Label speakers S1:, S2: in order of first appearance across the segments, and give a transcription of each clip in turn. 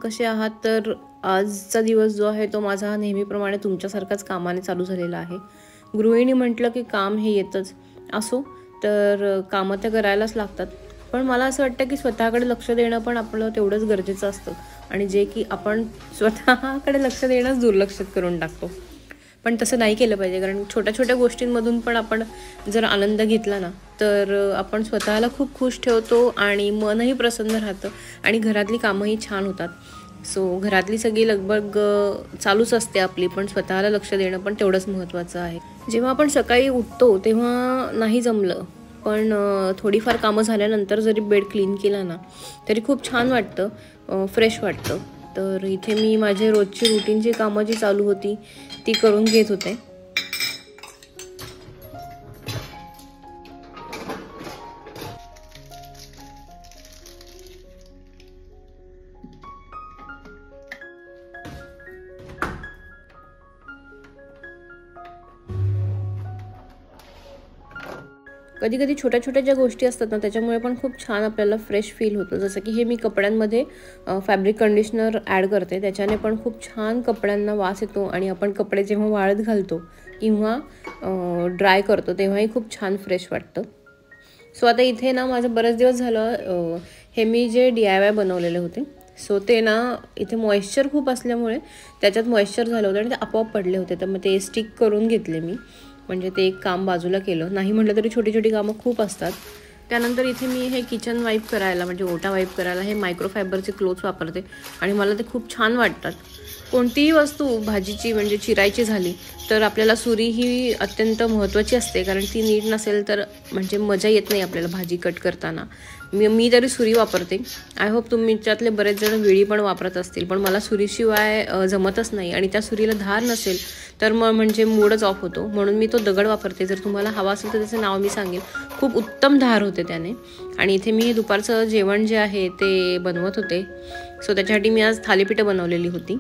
S1: कसे आहात? तर आजचा दिवस जो आहे तो माझा नेहमीप्रमाणे तुमच्यासारखाच कामाने चालू झालेला आहे. गृहिणी म्हटलं की काम हे येतच असो, तर कामं तर करायलाच लागतात. पण मला असं वाटतं की स्वतःकडे लक्ष देणं पण आपलं तेवढंच गरजेचं असतं आणि जे की आपण स्वतःकडे लक्ष देणंच दुर्लक्षित करून टाकतो. पण तसं नाही केलं पाहिजे, कारण छोट्या छोट्या गोष्टींमधून पण आपण जर आनंद घेतला ना, तर आपण स्वतःला खूप खुश ठेवतो आणि मनही प्रसन्न राहतं आणि घरातली कामंही छान होतात. सो घरातली सगळी लगबग चालूच असते आपली, पण स्वतःला लक्ष देणं पण तेवढंच महत्त्वाचं आहे. जेव्हा आपण सकाळी उठतो तेव्हा नाही जमलं, पण थोडीफार कामं झाल्यानंतर जरी बेड क्लीन केला ना, तरी खूप छान वाटतं, फ्रेश वाटतं. तर इथे मी माझे रोजची रुटीनची कामं जी चालू होती ती करून घेत होते. कधी कधी छोट्या छोट्या ज्या गोष्टी असतात ना, त्याच्यामुळे पण खूप छान आपल्याला फ्रेश फील होतं. जसं की हे मी कपड्यांमध्ये फॅब्रिक कंडिशनर ॲड करते, त्याच्याने पण खूप छान कपड्यांना वास येतो आणि आपण कपडे जेव्हा वाळत घालतो किंवा ड्राय करतो तेव्हाही खूप छान फ्रेश वाटतं. सो आता इथे ना माझं बरेच दिवस झालं हे मी जे DIY बनवलेले होते, सो ते ना इथे मॉइश्चर खूप असल्यामुळे त्याच्यात मॉइश्चर झालं होतं आणि ते आपोआप पडले होते. तर मग ते स्टिक करून घेतले मी, म्हणजे ते एक काम बाजूला केलं. नाही म्हटलं तरी छोटी छोटी कामं खूप असतात. त्यानंतर इथे मी हे किचन वाईप करायला, म्हणजे ओटा वाईप करायला हे मायक्रोफायबरचे क्लोथ्स वापरते आणि मला ते खूप छान वाटतात. कोणतीही वस्तू भाजीची म्हणजे चिरायची झाली तर आपल्याला सुरी ही अत्यंत महत्त्वाची असते, कारण ती नीट नसेल तर म्हणजे मजा येत नाही आपल्याला भाजी कट करताना. मी तरी सुरी वापरते. आय होप तुमच्यातले बरेच जण विळी पण वापरत असतील, पण मला सुरीशिवाय जमतच नाही आणि त्या सुरीला धार नसेल तर मग म्हणजे मूडच ऑफ होतो. म्हणून मी तो दगड वापरते. जर तुम्हाला हवा असेल तर त्याचं नाव मी सांगेन. खूप उत्तम धार होते त्याने. आणि इथे मी दुपारचं जेवण जे आहे ते बनवत होते. सो त्याच्यासाठी मी आज थालीपीठं बनवलेली होती.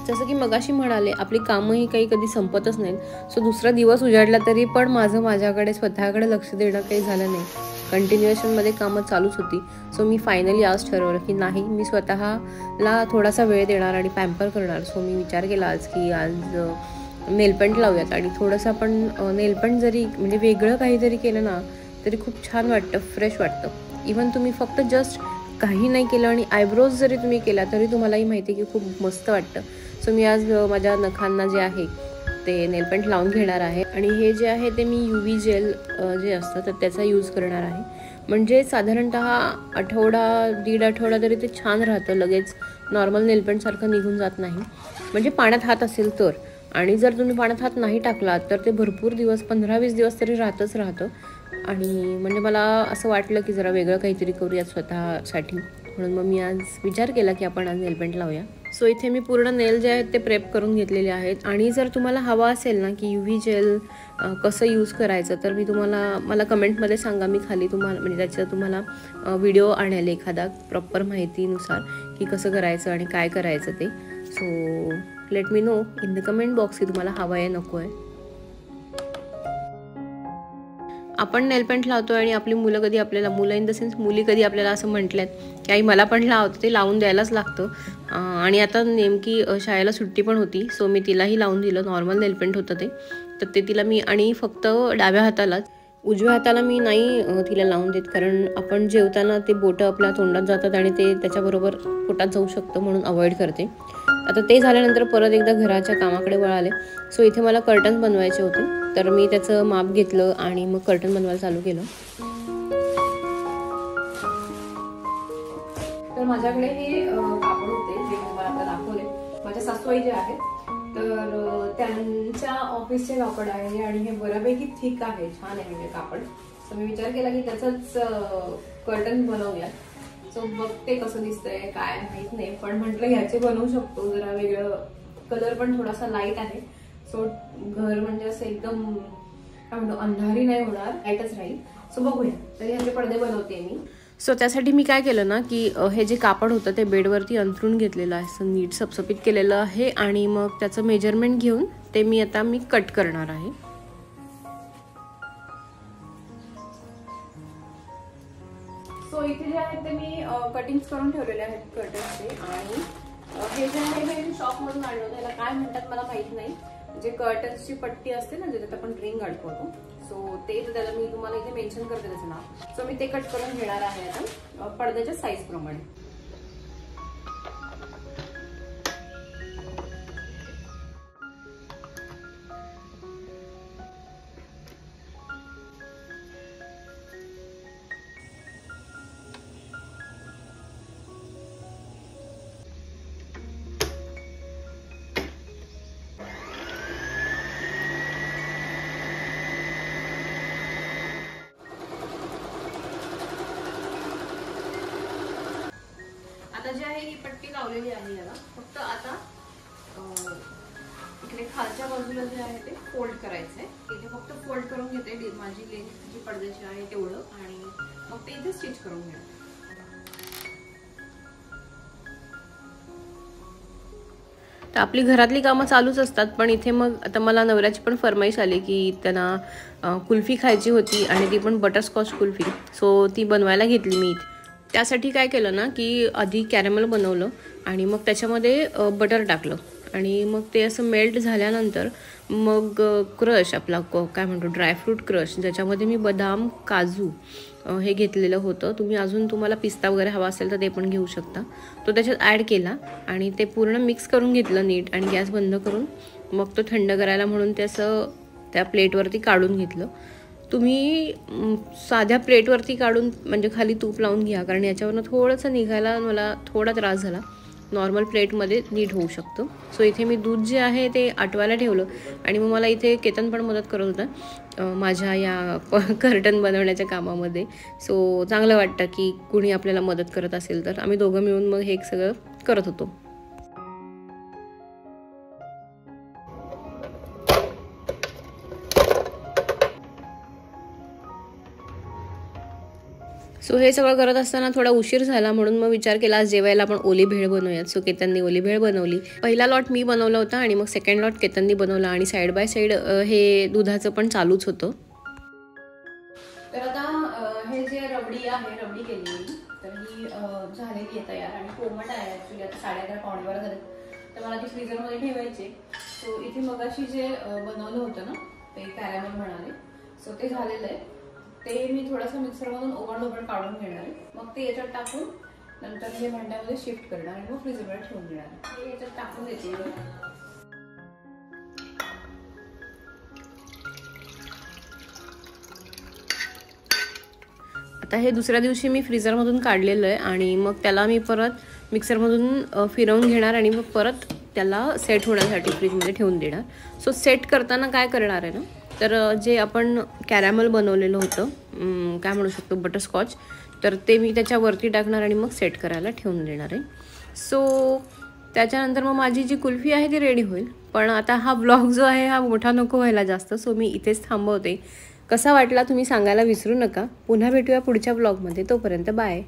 S1: जसं की मगाशी म्हणाले, आपली कामंही काही कधी संपतच नाहीत. सो दुसरा दिवस उजाडला तरी पण माझ्याकडे स्वतःकडे लक्ष देणं काही झालं नाही. कंटिन्युएशनमध्ये कामं चालूच होती. सो मी फायनली आज ठरवलं की नाही, मी स्वतःला थोडासा वेळ देणार आणि पॅम्पर करणार. सो मी विचार केला आज की आज नेलपेंट लावूयात आणि थोडंसं आपण नेलपेंट जरी म्हणजे वेगळं काहीतरी केलं ना तरी खूप छान वाटतं, फ्रेश वाटतं. इवन तुम्ही फक्त जस्ट काही नाही केलं आणि आयब्रोज जरी तुम्ही केला तरी तुम्हालाही माहिती आहे की खूप मस्त वाटतं. सो मी आज माझ्या नखांना जे आहे ते नेलपेंट लावून घेणार आहे आणि हे जे आहे ते मी UV जेल जे असतं तर त्याचा यूज करणार आहे. म्हणजे साधारणतः आठवडा दीड आठवडा तरी ते छान राहतं, लगेच नॉर्मल नेलपेंटसारखं निघून जात नाही. म्हणजे पाण्यात हात असेल तर. आणि जर तुम्ही पाण्यात हात नाही टाकलात तर ते भरपूर दिवस 15-20 दिवस तरी राहतं. आणि म्हणजे मला असं वाटलं की जरा वेगळं काहीतरी करूया स्वतःसाठी, म्हणून मग मी आज विचार केला की आपण आज नेलपेंट लावूया. सो इथे मी पूर्ण नेल जे आहेत ते प्रेप करून घेतलेले आहेत. आणि जर तुम्हाला हवा असेल ना की UV जेल कसं यूज करायचं तर मला कमेंटमध्ये सांगा. मी खाली तुम्हाला म्हणजे त्याचं तुम्हाला व्हिडिओ आणेल एखादा प्रॉपर माहितीनुसार की कसं करायचं आणि काय करायचं ते. So let me know in the comment box की तुम्हाला हवं आहे नको आहे. आपण नेलपेंट लावतो आणि आपली मुलं इन द सेन्स मुली कधी आपल्याला असं म्हटल्यात की आई मला पण लावतं, ते लावून द्यायलाच लागतं. आणि आता नेमकी शाळेला सुट्टी पण होती, सो मी तिलाही लावून दिलं. नॉर्मल नेलपेंट होतं ते, तर ते तिला मी आणि फक्त डाव्या हातालाच, उजव्या हाताला मी नाही तिला लावून देत, कारण आपण जेवताना ते बोटं आपल्या तोंडात जातात आणि ते त्याच्याबरोबर पोटात जाऊ शकतं, म्हणून अवॉइड करते. आता ते झाल्यानंतर परत एकदा घराच्या कामाकडे वळाले. सो इथे मला कर्टन बनवायचे होते, तर मी त्याचं माप घेतलं आणि मग कर्टन बनवायला चालू केलं. तर माझ्याकडे हे कापड होते जे तुम्हाला आता दाखवले. माझ्या सासूबाई जे आहेत तर त्यांच्या ऑफिसचे कापड आहे आणि हे बऱ्यापैकी थिक आहे, छान आहे म्हणजे कापड. सो मी विचार केला की त्याचंच कर्टन बनवूया. सो बघते कसं दिसतंय काय माहित नाही, पण म्हटलं ह्याचे बनवू शकतो. जरा वेगळं कलर पण थोडासा लाईट आहे. सो घर म्हणजे असं एकदम काय म्हणतो अंधारी नाही होणार, लाईटच राहील. सो बघूया. तर ह्याचे पडदे बनवते मी. सो त्यासाठी मी काय केलं ना की हे जे कापड होतं ते बेडवरती अंथरून घेतलेलं आहे, असं नीट सपसपीत केलेलं आहे. आणि मग त्याचं मेजरमेंट घेऊन ते मी कट करणार आहे. सो इथे जे आहेत ते मी कटिंग्स करून ठेवलेले आहेत कर्टन्सचे. आणि हे जे आहे हे शॉपमधून आणलं होतं. याला काय म्हणतात मला माहित नाही. जे कर्टन्सची पट्टी असते ना ज्याच्यात आपण रिंग अडकवतो, सो ते त्याला मी तुम्हाला इथे मेन्शन करते त्याचं नाव. सो मी ते कट करून घेणार आहे आता पडद्याच्या साईज प्रमाणे. आता जे आहे ही पट्टी लावलेली आहे याला. फक्त आता इकडे खालच्या बाजूला जे आहे ते फोल्ड करायचंय. इथे फक्त फोल्ड करून घेते माझी लेंथ जी पडद्याची आहे तेवढं, आणि मग ते इथे स्टिच करून घेते. तर आपली घरातली कामं चालूच असतात, पण इथे मग आता मला नवऱ्याची पण फरमाईश आली की त्यांना कुल्फी खायची होती आणि ती पण बटरस्कॉच कुल्फी. सो ती बनवायला घेतली मी इथे. त्यासाठी काय केलं ना की आधी कॅरमल बनवलं आणि मग त्याच्यामध्ये बटर टाकलं आणि मग ते असं मेल्ट झाल्यानंतर मग क्रश आपला काय म्हणतो ड्रायफ्रूट क्रश, ज्याच्यामध्ये मी बदाम काजू हे घेतलेलं होतं. तुम्हाला पिस्ता वगैरे हवा असेल तर ते पण घेऊ शकता. तो त्याच्यात ॲड केला आणि ते पूर्ण मिक्स करून घेतलं नीट आणि गॅस बंद करून मग तो थंड करायला म्हणून ते असं त्या प्लेटवरती काढून घेतलं. तुम्ही साध्या प्लेटवरती काढून म्हणजे खाली तूप लावून घ्या, कारण याच्यावरनं थोडंसं निघायला मला थोडा त्रास झाला. नॉर्मल प्लेटमध्ये नीट होऊ शकतं. सो इथे मी दूध जे आहे ते आटवायला ठेवलं आणि मग मला इथे केतन पण मदत करत होता माझ्या या कर्टन बनवण्याच्या कामामध्ये. सो चांगलं वाटतं की कुणी आपल्याला मदत करत असेल तर. आम्ही दोघं मिळून मग हे सगळं करत होतो. सो हे सगळं करत असताना थोडा उशीर झाला, म्हणून मग विचार केला आज जेवायला आपण ओली भेळ बनवूयात. सो केतननी ओली भेळ बनवली. पहिला लॉट मी बनवला होता आणि मग सेकंड लॉट केतननी बनवला आणि साईड बाय साईड हे दुधाचं पण चालूच होतं. तर आता हे जे रबडी आहे, रबडी केली मी, तर ही झालेली आहे तयार आणि कोमट आहे ॲक्च्युली. आता 11:30 पावणे 12 झाले, तर मला ती फ्रीजरमध्ये ठेवायची. सो इथे मगाशी जे बनवलं होतं ना ते कॅरॅमल म्हणाले, सो ते झालेलं आहे. ते मी थोडंसं मिक्सरमधून ओबड काढून घेणार आहे. मग ते याच्यात टाकून नंतर हे भांड्यामध्ये शिफ्ट करणार आणि मग फ्रीजरमध्ये ठेवून देणार. हे याच्यात टाकून देते. आता हे दुसऱ्या दिवशी मी फ्रीजरमधून काढलेलं आहे आणि मग त्याला मी परत मिक्सरमधून फिरवून घेणार आणि मग परत त्याला सेट होण्यासाठी फ्रीजमध्ये ठेवून देणार. सो सेट करताना काय करणार आहे ना, तर जे आपण कॅरॅमल बनवलेलं होतं काय म्हणू शकतो बटरस्कॉच, तर ते मी त्याच्यावरती टाकणार आणि मग सेट करायला ठेवून देणार आहे. सो त्याच्यानंतर मग माझी जी कुल्फी आहे ती रेडी होईल. पण आता हा ब्लॉग जो आहे हा मोठा नको व्हायला जास्त, सो मी इथेच थांबवते. कसा वाटला तुम्ही सांगायला विसरू नका. पुन्हा भेटूया पुढच्या ब्लॉगमध्ये. तोपर्यंत बाय.